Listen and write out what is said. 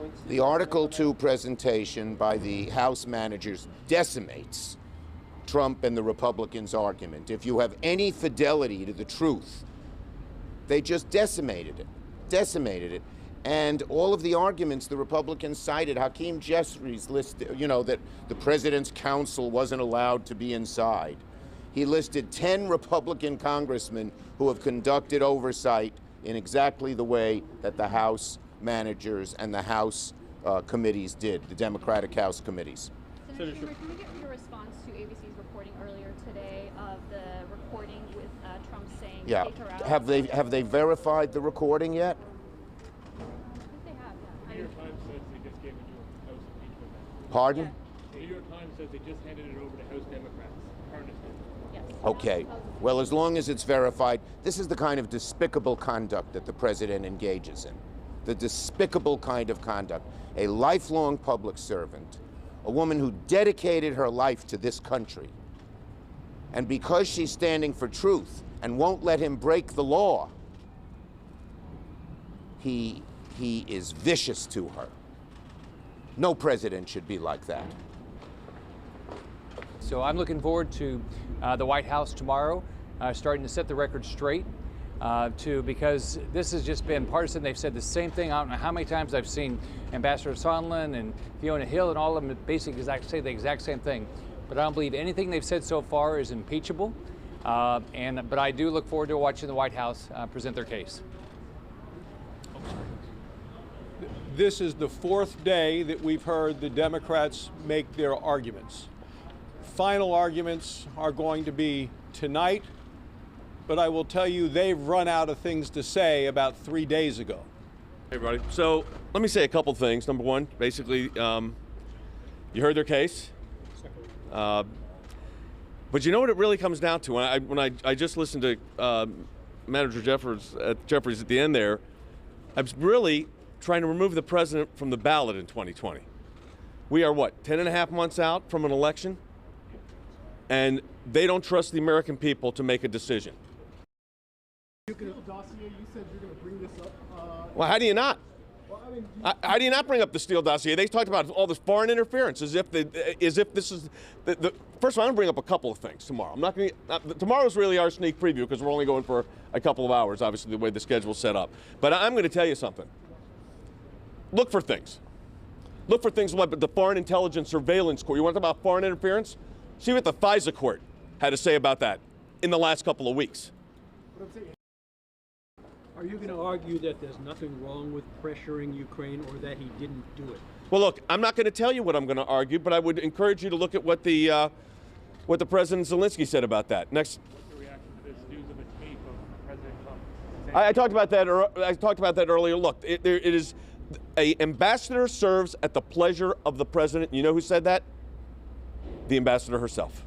points? The Article 2 presentation by the House managers decimates Trump and the Republicans' argument. If you have any fidelity to the truth, they just decimated it. And all of the arguments the Republicans cited, Hakeem Jeffries listed, that the president's counsel wasn't allowed to be inside. He listed 10 Republican congressmen who have conducted oversight in exactly the way that the House managers and the House committees did, the Democratic House committees. Senator Schumer, can we get your response to ABC's reporting earlier today of the recording with Trump saying, Yeah. take her out? Have they verified the recording yet? I think they have, yeah. The New York Times says they just gave it to House impeachment. Pardon? The New York Times says they just handed it over to House Democrats. Yes. Okay. Well, as long as it's verified, this is the kind of despicable conduct that the president engages in. The despicable kind of conduct. A lifelong public servant, a woman who dedicated her life to this country. And because she's standing for truth and won't let him break the law, he is vicious to her. No president should be like that. So I'm looking forward to the White House tomorrow, starting to set the record straight, because this has just been partisan. They've said the same thing. I don't know how many times I've seen Ambassador Sondland and Fiona Hill and all of them basically say the exact same thing. But I don't believe anything they've said so far is impeachable. But I do look forward to watching the White House present their case. This is the fourth day that we've heard the Democrats make their arguments. Final arguments are going to be tonight, but I will tell you they've run out of things to say about 3 days ago. Hey everybody, so let me say a couple things. Number one, basically, you heard their case. But you know what it really comes down to? When I just listened to Manager Jeffries at the end there, I was really trying to remove the president from the ballot in 2020. We are, what, 10 and a half months out from an election? And they don't trust the American people to make a decision. Dossier, you said you're going to bring this up. Well, how do you not? Well, I mean, How do you not bring up the Steele dossier? They talked about all this foreign interference as if this is the first of all, I'm going to bring up a couple of things tomorrow. I'm not going to. Tomorrow's really our sneak preview because we're only going for a couple of hours, obviously the way the schedule's set up. But I'm going to tell you something. Look for things. Look for things like the Foreign Intelligence Surveillance Court. You want to talk about foreign interference? See what the FISA court had to say about that in the last couple of weeks. Are you going to argue that there's nothing wrong with pressuring Ukraine or that he didn't do it? Well, look, I'm not going to tell you what I'm going to argue, but I would encourage you to look at what the President Zelensky said about that. Next. What's your reaction to this news of a tape of President Trump? I talked about that. I talked about that earlier. Look, it is an ambassador serves at the pleasure of the president. You know who said that? The ambassador herself.